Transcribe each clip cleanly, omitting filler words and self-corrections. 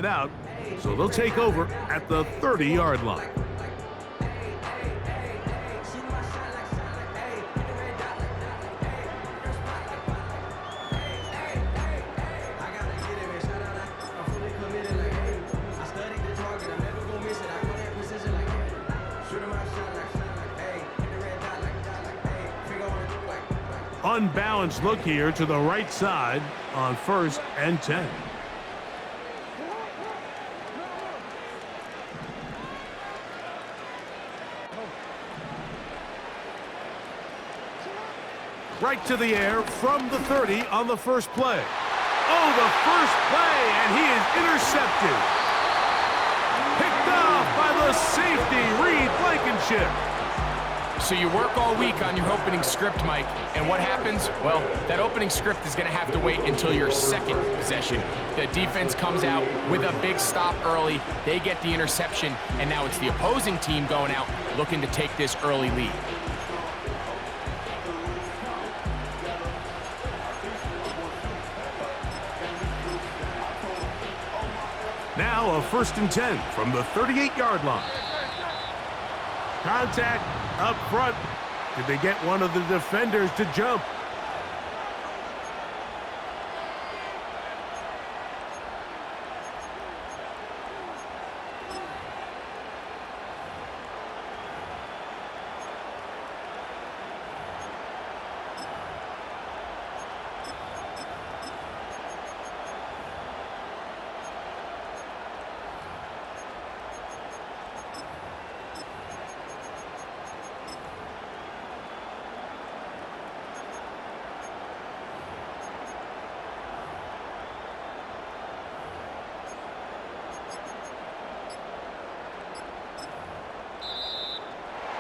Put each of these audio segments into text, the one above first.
it out, so they'll take over at the 30-yard line. Unbalanced look here to the right side on 1st and 10. Right to the air from the 30 on the first play. Oh, the first play, and he is intercepted. Picked off by the safety, Reed Blankenship. So you work all week on your opening script, Mike, and what happens? Well, that opening script is going to have to wait until your second possession. The defense comes out with a big stop early, they get the interception, and now it's the opposing team going out looking to take this early lead. Now a 1st and 10 from the 38-yard line. Contact up front. Did they get one of the defenders to jump?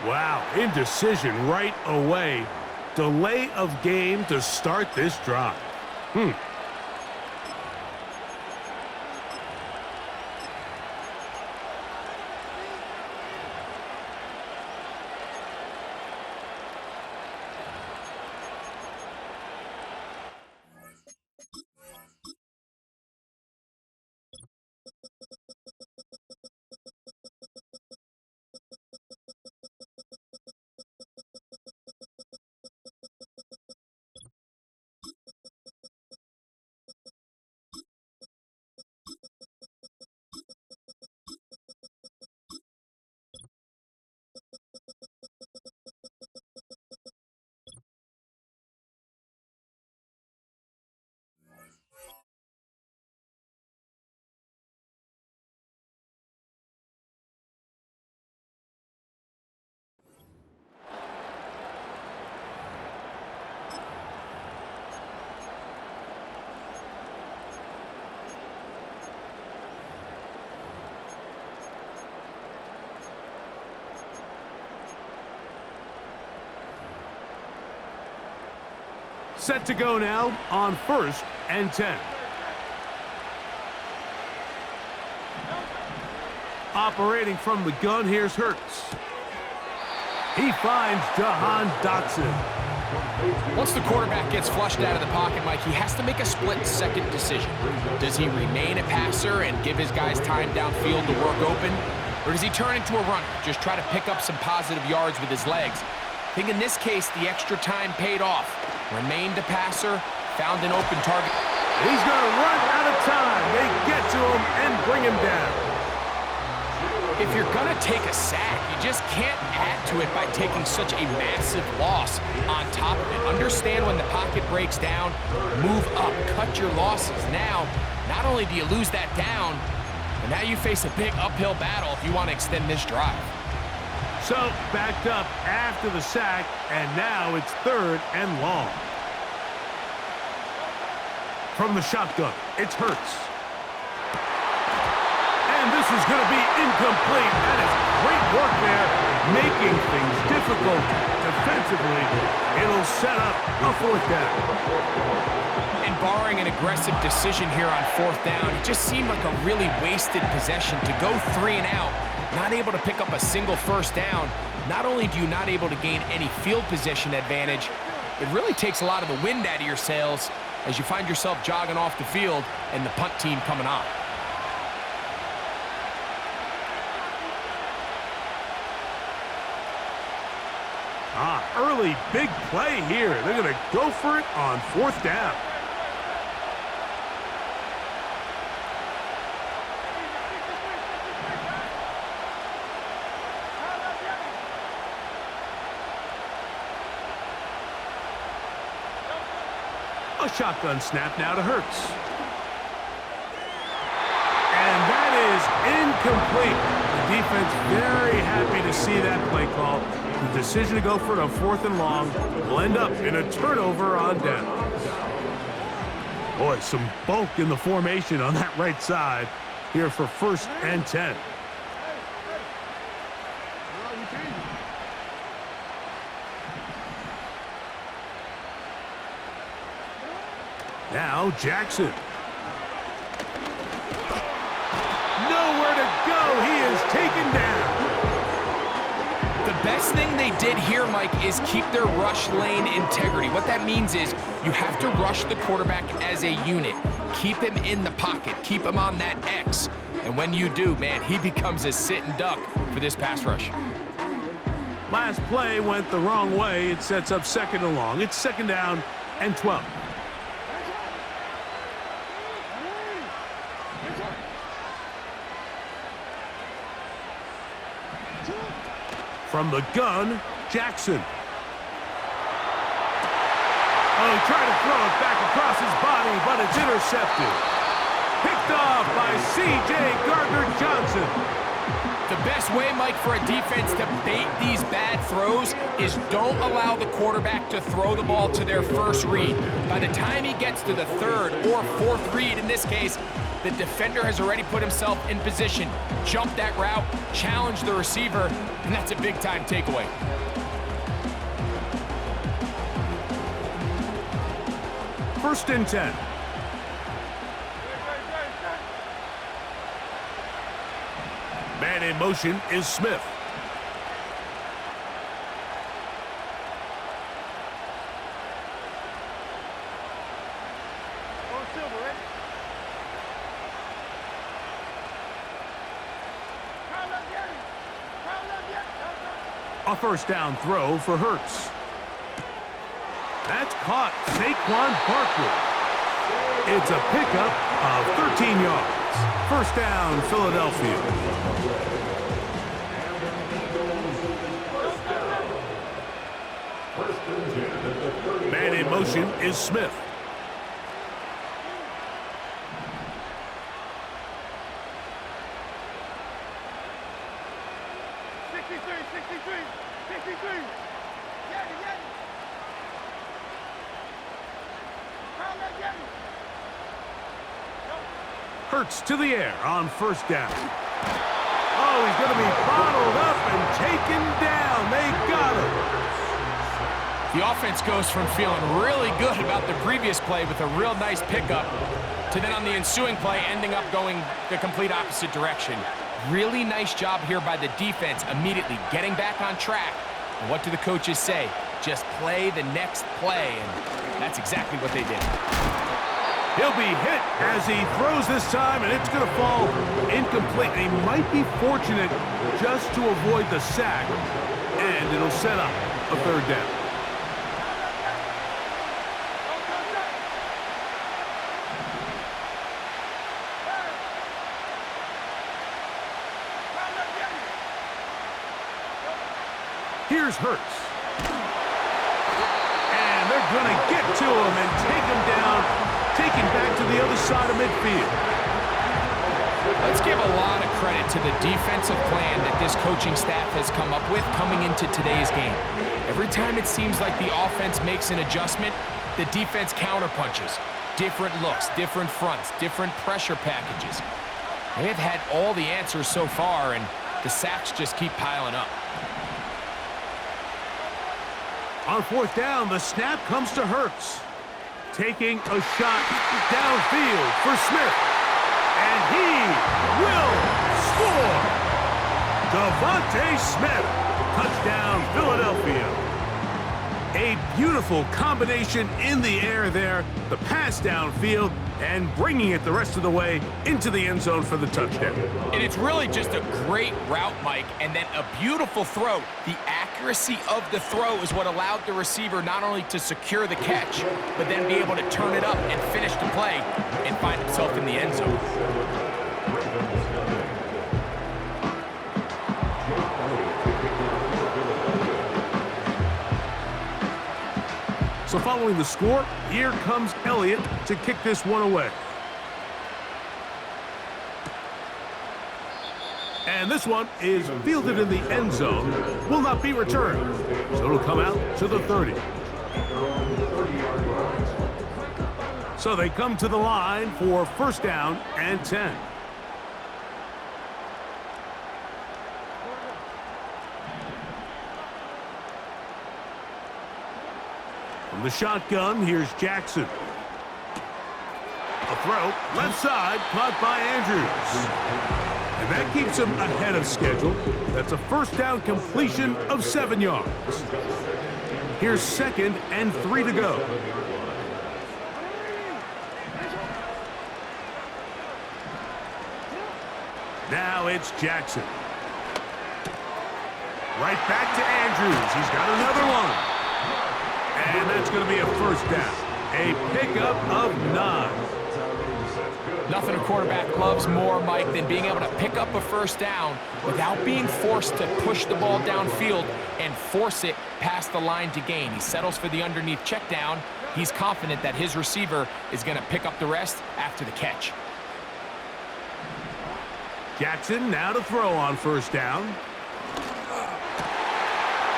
Wow, indecision right away. Delay of game to start this drive. Set to go now on 1st and 10. Operating from the gun, here's Hurts. He finds Jahan Dotson. Once the quarterback gets flushed out of the pocket, Mike, he has to make a split-second decision. Does he remain a passer and give his guys time downfield to work open? Or does he turn into a runner, just try to pick up some positive yards with his legs? I think in this case, the extra time paid off. Remained a passer, found an open target. He's going to run out of time. They get to him and bring him down. If you're going to take a sack, you just can't add to it by taking such a massive loss on top of it. Understand when the pocket breaks down, move up, cut your losses. Now, not only do you lose that down, but now you face a big uphill battle if you want to extend this drive. So, backed up after the sack, and now it's 3rd and long. From the shotgun, it's Hurts. And this is going to be incomplete. That is great work there, making things difficult defensively. It'll set up a 4th down. And barring an aggressive decision here on 4th down, it just seemed like a really wasted possession to go 3 and out. Not able to pick up a single 1st down. Not only do you not able to gain any field position advantage, it really takes a lot of the wind out of your sails as you find yourself jogging off the field and the punt team coming on. early big play here. They're going to go for it on 4th down. A shotgun snap now to Hurts. And that is incomplete. The defense very happy to see that play call. The decision to go for it on 4th and long will end up in a turnover on downs. Boy, some bulk in the formation on that right side here for 1st and 10. Now Jackson. Nowhere to go. He is taken down. The best thing they did here, Mike, is keep their rush lane integrity. What that means is you have to rush the quarterback as a unit. Keep him in the pocket. Keep him on that X. And when you do, man, he becomes a sitting duck for this pass rush. Last play went the wrong way. It sets up 2nd and long. It's 2nd down and 12. From the gun, Jackson. Oh, he tried to throw it back across his body, but it's intercepted. Picked off by C.J. Gardner-Johnson. The best way, Mike, for a defense to bait these bad throws is don't allow the quarterback to throw the ball to their first read. By the time he gets to the 3rd or 4th read, in this case, the defender has already put himself in position, jump that route, challenge the receiver, and that's a big-time takeaway. First and 10. Man in motion is Smith. A 1st down throw for Hurts. That's caught. Saquon Barkley. It's a pickup of 13 yards. 1st down, Philadelphia. Man in motion is Smith. Hurts to the air on 1st down. Oh, he's going to be bottled up and taken down. They got him. The offense goes from feeling really good about the previous play with a real nice pickup to then on the ensuing play ending up going the complete opposite direction. Really nice job here by the defense immediately getting back on track. And what do the coaches say? Just play the next play, and that's exactly what they did. He'll be hit as he throws this time, and it's going to fall incomplete. He might be fortunate just to avoid the sack, and it'll set up a 3rd down. Here's Hurts. And they're going to get to him and take him down, taken back to the other side of midfield. Let's give a lot of credit to the defensive plan that this coaching staff has come up with coming into today's game. Every time it seems like the offense makes an adjustment, the defense counterpunches. Different looks, different fronts, different pressure packages. They have had all the answers so far, and the sacks just keep piling up. On 4th down, the snap comes to Hurts. Taking a shot downfield for Smith. And he will score! Devontae Smith. Touchdown, Philadelphia. A beautiful combination in the air there, the pass downfield, and bringing it the rest of the way into the end zone for the touchdown. And it's really just a great route, Mike, and then a beautiful throw. The accuracy of the throw is what allowed the receiver not only to secure the catch, but then be able to turn it up and finish the play and find himself in the end zone. So following the score, here comes Elliott to kick this one away. And this one is fielded in the end zone, will not be returned. So it'll come out to the 30. So they come to the line for first down and 10. From the shotgun, here's Jackson. A throw, left side, caught by Andrews. And that keeps him ahead of schedule. That's a first down completion of 7 yards. Here's 2nd and 3 to go. Now it's Jackson. Right back to Andrews. He's got another one. And that's going to be a first down. A pickup of 9. Nothing a quarterback loves more, Mike, than being able to pick up a first down without being forced to push the ball downfield and force it past the line to gain. He settles for the underneath check down. He's confident that his receiver is going to pick up the rest after the catch. Jackson now to throw on first down.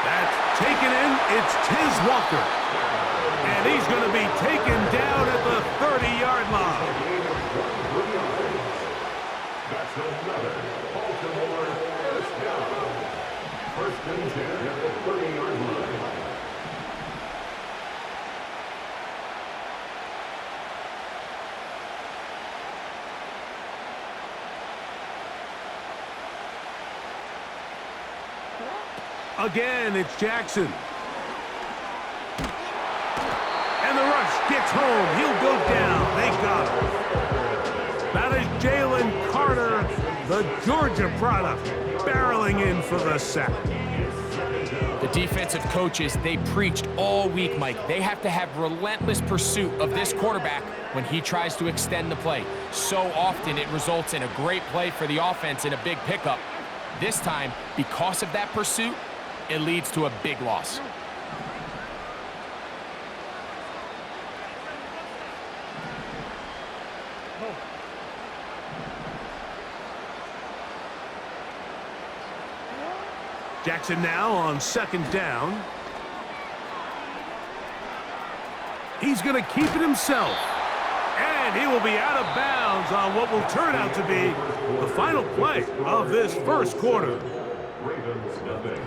That's taken in. It's Tiz Walker. And he's going to be taken down at the 30-yard line. That's another Baltimore first down. First and 10 at the 30-yard line. Again, it's Jackson. And the rush gets home. He'll go down. They got him. That is Jalen Carter, the Georgia product, barreling in for the sack. The defensive coaches, they preached all week, Mike. They have to have relentless pursuit of this quarterback when he tries to extend the play. So often it results in a great play for the offense and a big pickup. This time, because of that pursuit, it leads to a big loss. Jackson now on 2nd down. He's going to keep it himself. And he will be out of bounds on what will turn out to be the final play of this first quarter. Ravens nothing.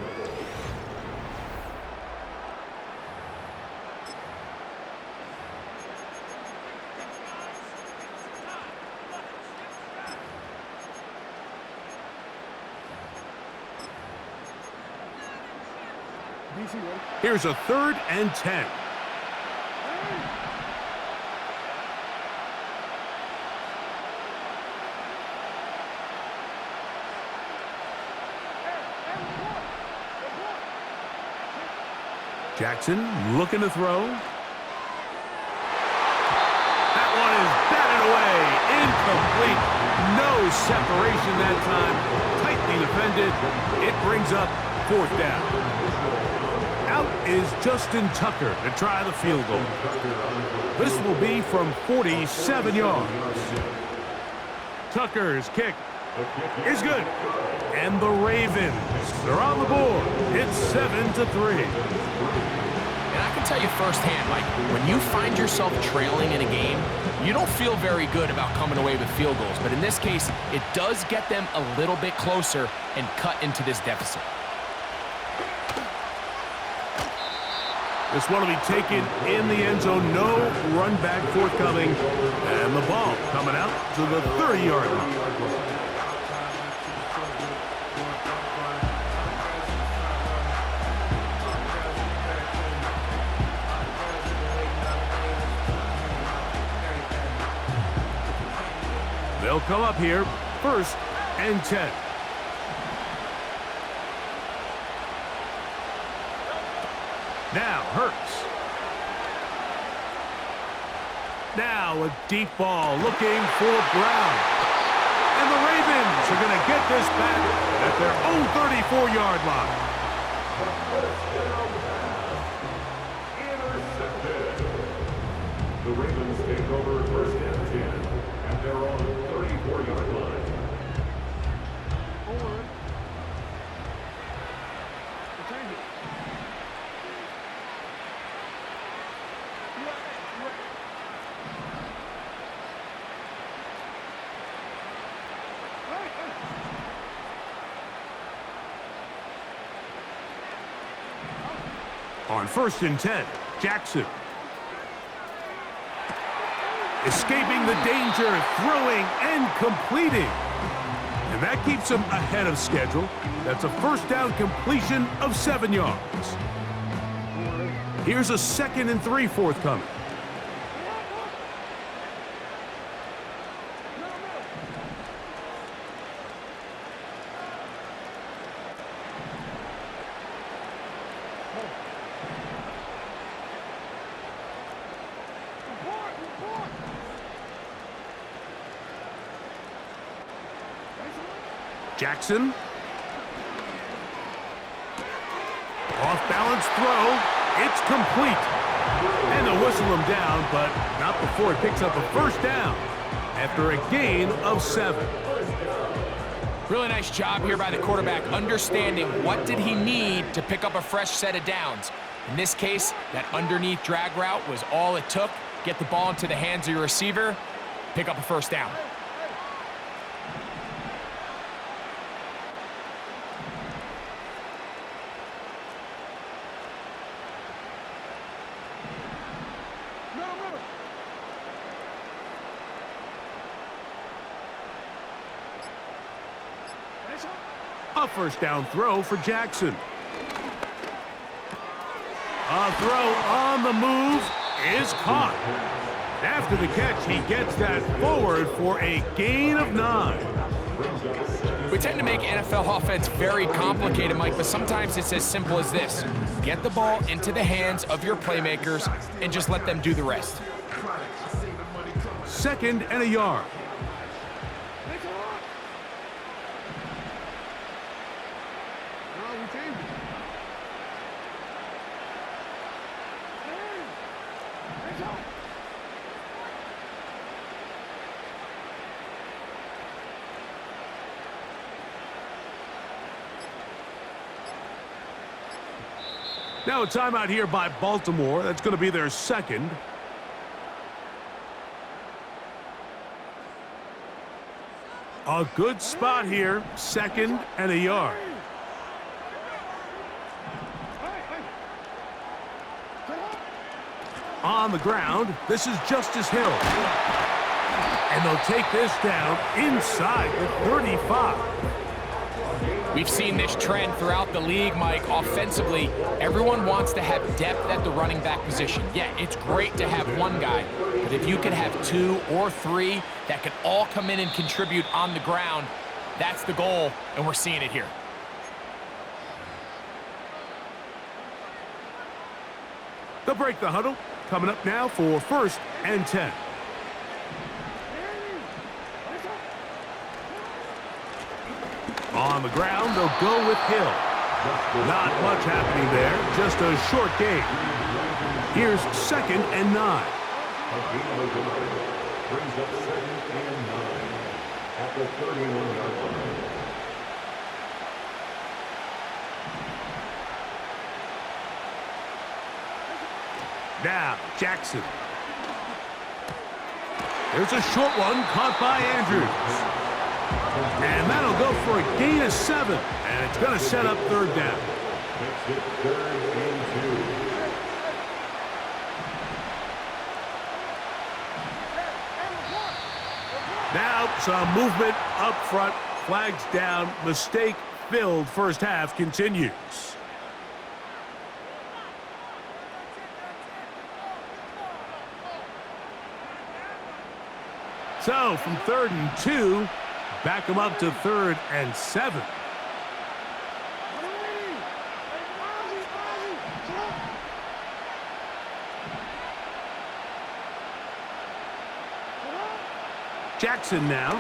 Here's a 3rd and 10. Jackson looking to throw. That one is batted away. Incomplete. No separation that time. Tightly defended. It brings up 4th down. Out is Justin Tucker to try the field goal. This will be from 47 yards. Tucker's kick is good. And the Ravens are on the board. It's 7-3. And I can tell you firsthand, Mike, when you find yourself trailing in a game, you don't feel very good about coming away with field goals. But in this case, it does get them a little bit closer and cut into this deficit. This one will be taken in the end zone. No run back forthcoming. And the ball coming out to the 30-yard line. come up here, 1st and 10. Now Hurts. Now a deep ball looking for Brown. And the Ravens are going to get this back at their own 34-yard line. The Ravens take over 1st and 10 at their own 34-yard line. On 1st and 10, Jackson. Escaping the danger, throwing and completing. And that keeps him ahead of schedule. That's a 1st down completion of 7 yards. Here's a 2nd and 3 forthcoming. Jackson. Off-balance throw. It's complete. And they'll whistle him down, but not before he picks up a 1st down after a gain of 7. Really nice job here by the quarterback, understanding what did he need to pick up a fresh set of downs. In this case, that underneath drag route was all it took. Get the ball into the hands of your receiver, pick up a 1st down. A 1st down throw for Jackson. A throw on the move is caught. After the catch, he gets that forward for a gain of 9. We tend to make NFL offense very complicated, Mike, but sometimes it's as simple as this. Get the ball into the hands of your playmakers and just let them do the rest. 2nd and a yard. Now a timeout here by Baltimore. That's going to be their 2nd. A good spot here. 2nd and a yard. On the ground, this is Justice Hill. And they'll take this down inside the 35. We've seen this trend throughout the league, Mike. Offensively, everyone wants to have depth at the running back position. Yeah, it's great to have one guy, but if you can have 2 or 3 that can all come in and contribute on the ground, that's the goal, and we're seeing it here. They'll break the huddle. Coming up now for 1st and 10. On the ground, they'll go with Hill. Not much happening there, just a short gain. Here's 2nd and 9. Brings up 2nd and 9 at the 31-yard line. Now, Jackson. There's a short one caught by Andrews. And that'll go for a gain of 7. And it's going to set up 3rd down. Makes it 3rd and 2. Now, some movement up front. Flags down. Mistake-filled 1st half continues. So from 3rd and 2, back them up to 3rd and 7. Jackson now.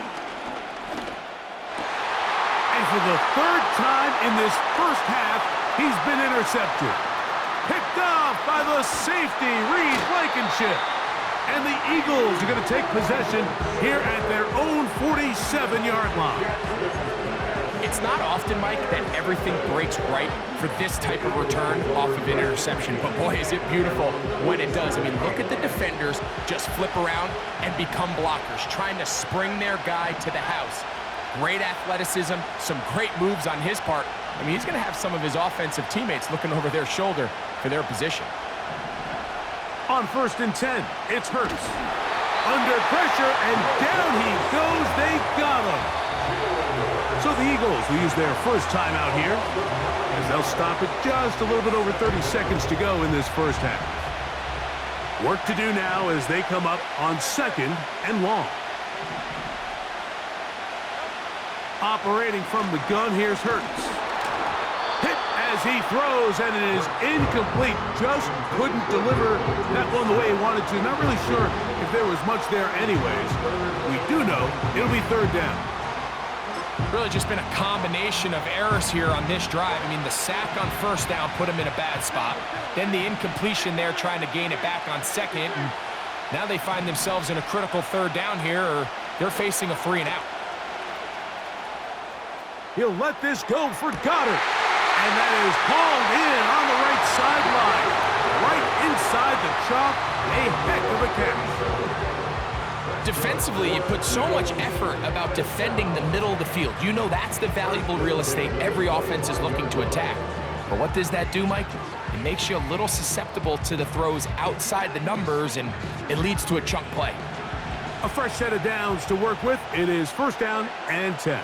And for the 3rd time in this first half, he's been intercepted. Picked off by the safety, Reed Blankenship. And the Eagles are going to take possession here at their own 47-yard line. It's not often, Mike, that everything breaks right for this type of return off of an interception. But boy, is it beautiful when it does. I mean, look at the defenders just flip around and become blockers, trying to spring their guy to the house. Great athleticism, some great moves on his part. I mean, he's going to have some of his offensive teammates looking over their shoulder for their position. On 1st and 10, it's Hurts. Under pressure, and down he goes. They got him. So the Eagles will use their first timeout here, as they'll stop it just a little bit over 30 seconds to go in this first half. Work to do now as they come up on 2nd and long. Operating from the gun, here's Hurts. Hit as he throws, and it is incomplete. Just couldn't deliver that one the way he wanted to. Not really sure if there was much there anyways. We do know it'll be 3rd down. Really just been a combination of errors here on this drive. I mean, the sack on 1st down put him in a bad spot. Then the incompletion there trying to gain it back on 2nd. And now they find themselves in a critical 3rd down here, or they're facing a 3 and out. He'll let this go for Goddard. And that is hauled in on the right sideline. Right inside the chalk. A heck of a catch. Defensively, you put so much effort about defending the middle of the field. You know that's the valuable real estate every offense is looking to attack. But what does that do, Mike? It makes you a little susceptible to the throws outside the numbers, and it leads to a chunk play. A fresh set of downs to work with. It is 1st down and 10.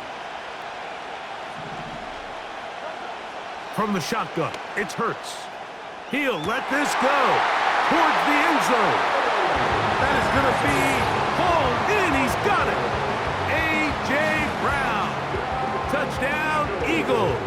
From the shotgun, it's Hurts. He'll let this go towards the end zone. That is going to be hauled in. He's got it. A.J. Brown. Touchdown, Eagles.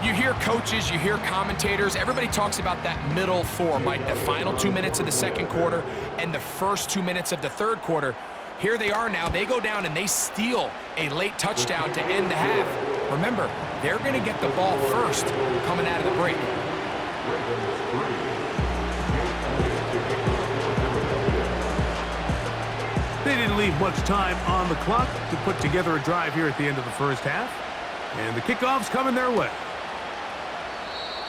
You hear coaches, you hear commentators, everybody talks about that middle 4, Mike, the final 2 minutes of the 2nd quarter and the first 2 minutes of the 3rd quarter. Here they are now. They go down and they steal a late touchdown to end the half. Remember, they're going to get the ball first coming out of the break. They didn't leave much time on the clock to put together a drive here at the end of the first half. And the kickoff's coming their way.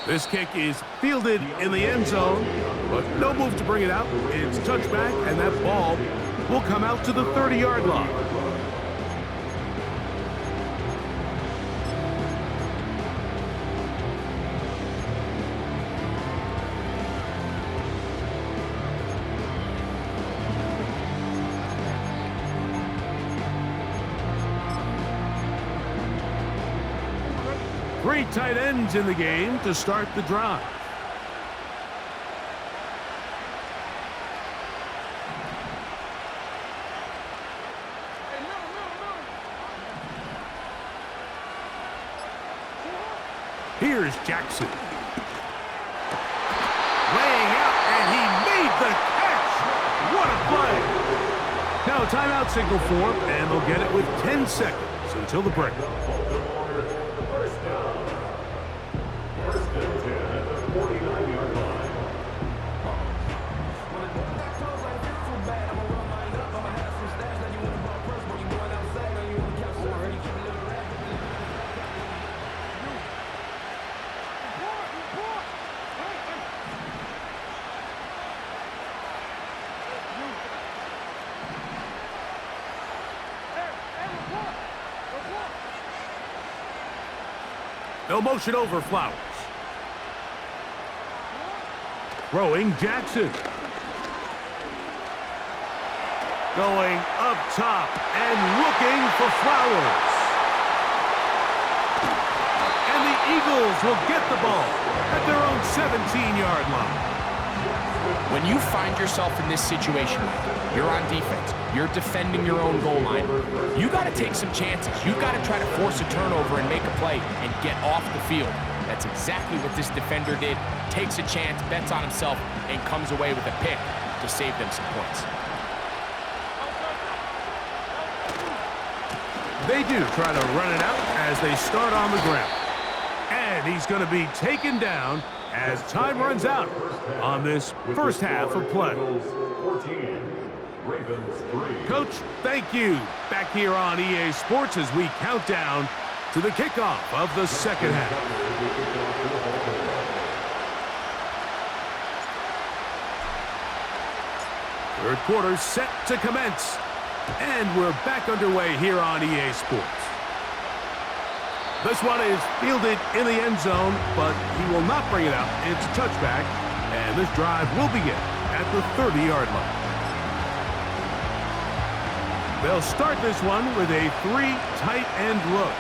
This kick is fielded in the end zone, but no move to bring it out. It's touchback, and that ball will come out to the 30-yard line. Three tight ends in the game to start the drive. Here's Jackson. Laying out, and he made the catch. What a play. Now a timeout signal for him, and they'll get it with 10 seconds until the break. They'll motion over Flowers. Throwing Jackson. Going up top and looking for Flowers. And the Eagles will get the ball at their own 17-yard line. When you find yourself in this situation, You're on defense. You're defending your own goal line. You got to take some chances. You got to try to force a turnover and make a play and get off the field. That's exactly what this defender did. Takes a chance, bets on himself, and comes away with a pick to save them some points. They do try to run it out as they start on the ground. And he's going to be taken down as time runs out on this first half of play. 14, Ravens 3. Coach, thank you. Back here on EA Sports as we count down to the kickoff of the second half. Third quarter set to commence. And we're back underway here on EA Sports. This one is fielded in the end zone, but he will not bring it out. It's a touchback, and this drive will begin at the 30-yard line. They'll start this one with a 3 tight end look.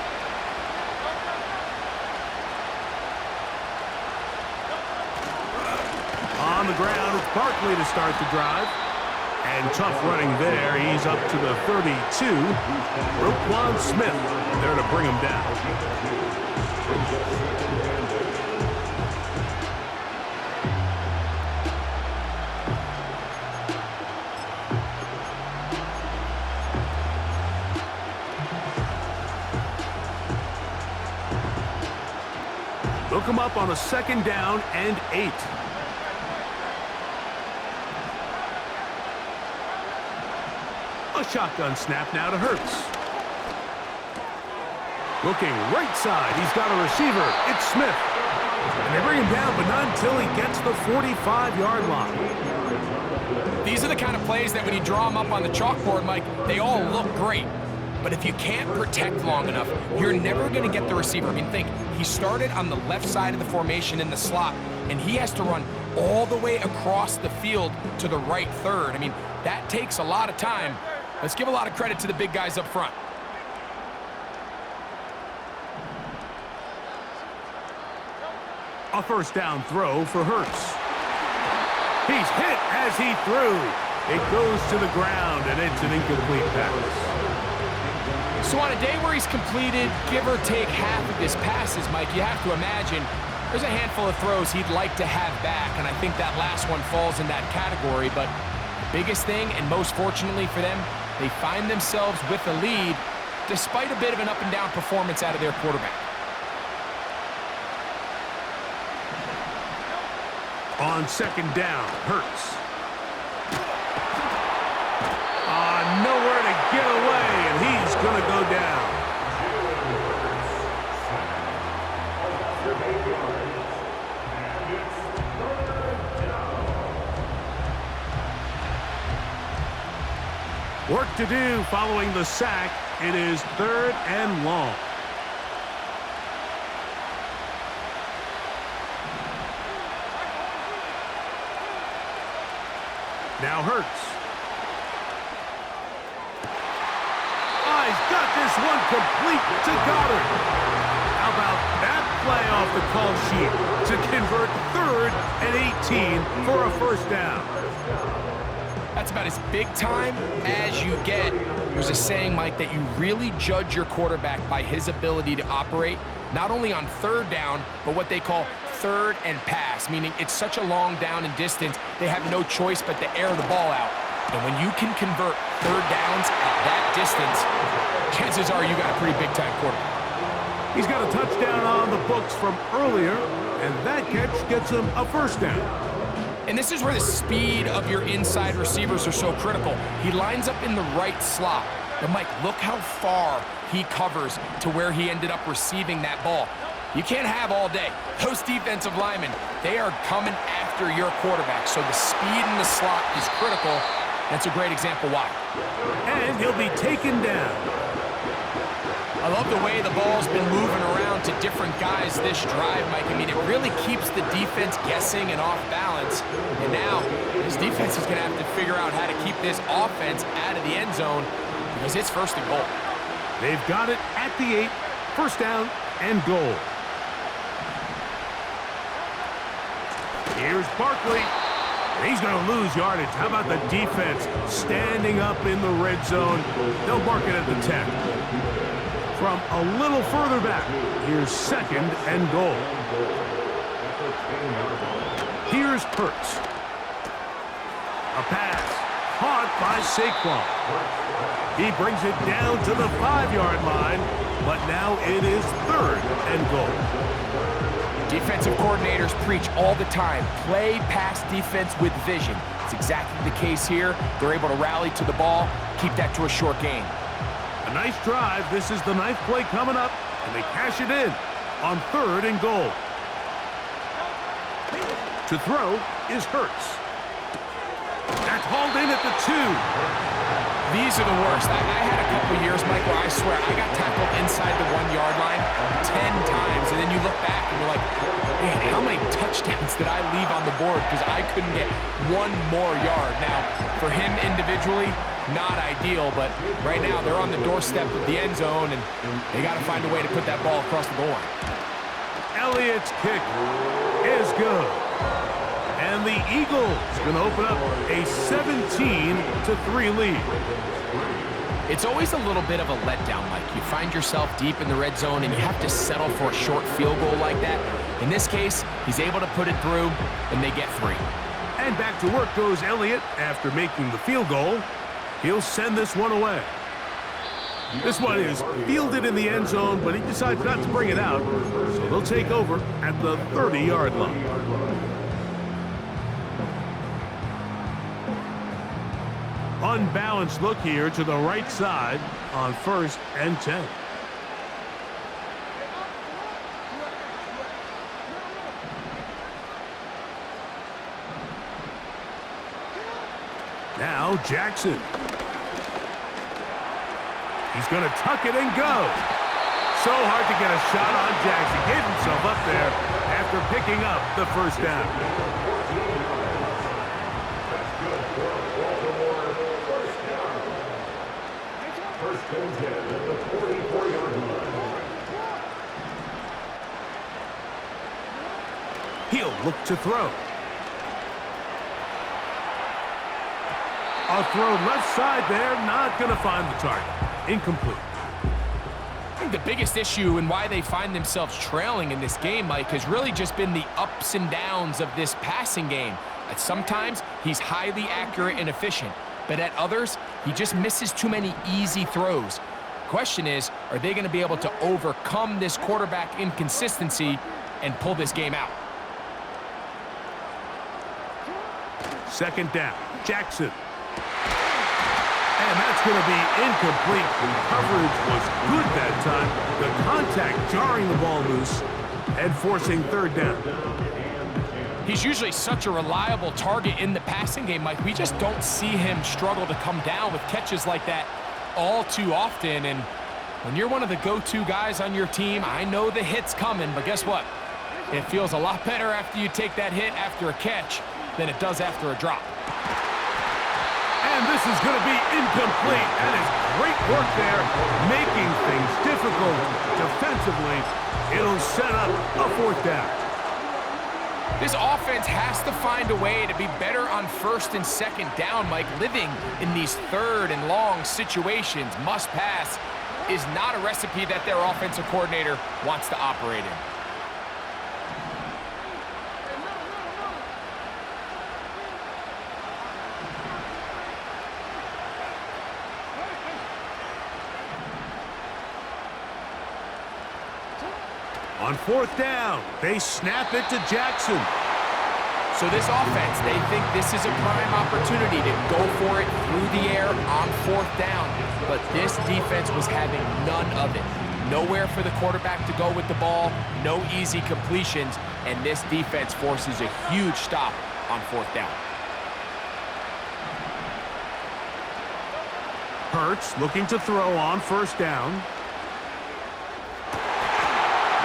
On the ground, it's Barkley to start the drive. And tough running there. He's up to the 32. Roquan Smith there to bring him down. Look him up on a 2nd down and 8. A shotgun snap now to Hurts. Looking right side. He's got a receiver. It's Smith. And they bring him down, but not until he gets the 45-yard line. These are the kind of plays that when you draw them up on the chalkboard, Mike, they all look great. But if you can't protect long enough, you're never going to get the receiver. I mean, think, he started on the left side of the formation in the slot, and he has to run all the way across the field to the right third. I mean, that takes a lot of time. Let's give a lot of credit to the big guys up front. A first down throw for Hurts. He's hit as he threw. It goes to the ground, and it's an incomplete pass. So on a day where he's completed, give or take half of his passes, Mike, you have to imagine there's a handful of throws he'd like to have back, and I think that last one falls in that category. But the biggest thing, and most fortunately for them, they find themselves with a lead despite a bit of an up-and-down performance out of their quarterback. On 2nd down, Hurts. Nowhere to get away, and he's going to go down. Work to do following the sack. It is 3rd and long. Now Hurts. He's got this one complete to Goddard. How about that play off the call sheet to convert 3rd and 18 for a first down? That's about as big time as you get. There's a saying, Mike, that you really judge your quarterback by his ability to operate, not only on 3rd down, but what they call 3rd and pass, meaning it's such a long down and distance, they have no choice but to air the ball out. And when you can convert 3rd downs at that distance, chances are you got a pretty big-time quarterback. He's got a touchdown on the books from earlier, and that catch gets him a first down. And this is where the speed of your inside receivers are so critical. He lines up in the right slot. But, Mike, look how far he covers to where he ended up receiving that ball. You can't have all day. Those defensive linemen, they are coming after your quarterback. So the speed in the slot is critical. That's a great example why. And he'll be taken down. I love the way the ball's been moving around to different guys this drive, Mike. I mean, it really keeps the defense guessing and off balance. And now, this defense is going to have to figure out how to keep this offense out of the end zone because it's 1st and goal. They've got it at the 8, first down and goal. Here's Barkley. He's going to lose yardage. How about the defense standing up in the red zone? They'll mark it at the 10. From a little further back, here's 2nd and goal. Here's Curt. A pass caught by Saquon. He brings it down to the 5-yard line, but now it is 3rd and goal. Defensive coordinators preach all the time, play pass defense with vision. It's exactly the case here. They're able to rally to the ball, keep that to a short gain. A nice drive. This is the 9th play coming up, and they cash it in on 3rd and goal. To throw is Hurts. That's hauled in at the 2. These are the worst. I had a couple years, Mike, where I swear I got tackled inside the 1-yard line 10 times, and then you look back and you're like, man, how many touchdowns did I leave on the board because I couldn't get one more yard? Now, for him individually, not ideal, but right now they're on the doorstep of the end zone, and they got to find a way to put that ball across the goal line. Elliott's kick is good. And the Eagles going to open up a 17-3 lead. It's always a little bit of a letdown, Mike. You find yourself deep in the red zone and you have to settle for a short field goal like that. In this case, he's able to put it through, and they get 3. And back to work goes Elliott after making the field goal. He'll send this one away. This one is fielded in the end zone, but he decides not to bring it out. So they'll take over at the 30-yard line. Unbalanced look here to the right side on 1st and 10. Now Jackson. He's going to tuck it and go. So hard to get a shot on Jackson. Gave himself up there after picking up the 1st down. He'll look to throw. A throw left side there, not going to find the target. Incomplete. I think the biggest issue and why they find themselves trailing in this game, Mike, has really just been the ups and downs of this passing game. Sometimes he's highly accurate and efficient, but at others, he just misses too many easy throws. Question is, are they going to be able to overcome this quarterback inconsistency and pull this game out? 2nd down, Jackson. And that's going to be incomplete. Coverage was good that time. The contact jarring the ball loose and forcing 3rd down. He's usually such a reliable target in the passing game, Mike. We just don't see him struggle to come down with catches like that all too often. And when you're one of the go-to guys on your team, I know the hit's coming, but guess what? It feels a lot better after you take that hit after a catch than it does after a drop. And this is going to be incomplete. That is great work there, making things difficult defensively. It'll set up a 4th down. This offense has to find a way to be better on 1st and 2nd down, Mike. Living in these 3rd and long situations, must pass, is not a recipe that their offensive coordinator wants to operate in. On 4th down, they snap it to Jackson. So this offense, they think this is a prime opportunity to go for it through the air on 4th down. But this defense was having none of it. Nowhere for the quarterback to go with the ball, no easy completions, and this defense forces a huge stop on 4th down. Hurts looking to throw on 1st down.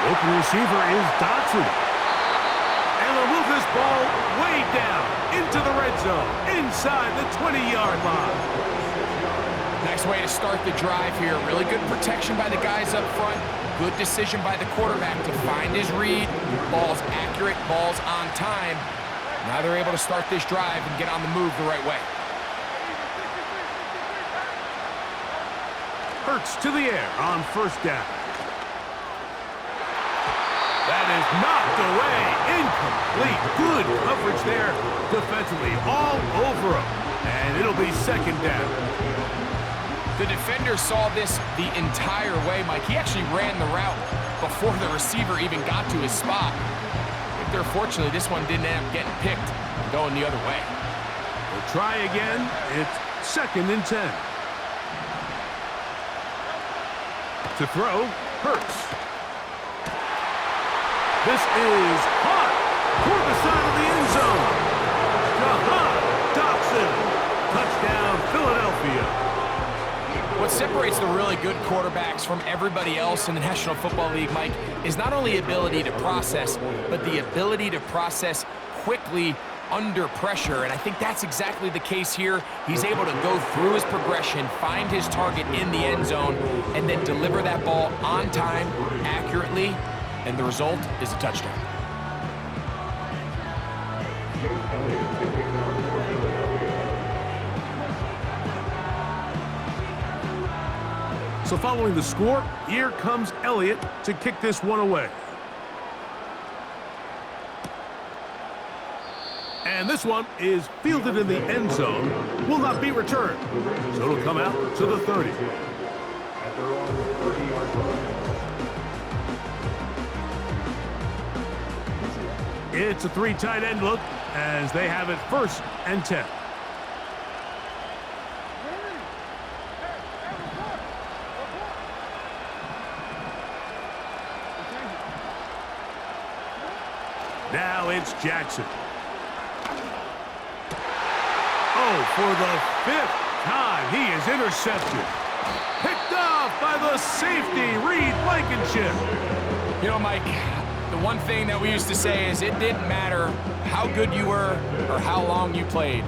Open receiver is Dotson. And they'll move this ball way down into the red zone, inside the 20-yard line. Nice way to start the drive here. Really good protection by the guys up front. Good decision by the quarterback to find his read. Ball's accurate, ball's on time. Now they're able to start this drive and get on the move the right way. Hurts to the air on first down. That is knocked away. Incomplete. Good coverage there defensively. All over him. And it'll be second down. The defender saw this the entire way, Mike. He actually ran the route before the receiver even got to his spot. If they're fortunate, this one didn't end up getting picked and going the other way. We'll try again. It's second and 10. To throw, Hurts. This is hot toward the side of the end zone. Dobson. Touchdown, Philadelphia. What separates the really good quarterbacks from everybody else in the National Football League, Mike, is not only ability to process, but the ability to process quickly under pressure, and I think that's exactly the case here. He's able to go through his progression, find his target in the end zone, and then deliver that ball on time, accurately, and the result is a touchdown. So following the score, here comes Elliott to kick this one away. And this one is fielded in the end zone, will not be returned. So it'll come out to the 30. It's a three tight end look as they have it first and 10. Now it's Jackson. Oh, for the 5th time, he is intercepted. Picked off by the safety, Reed Blankenship. You know, Mike, the one thing that we used to say is it didn't matter how good you were or how long you played.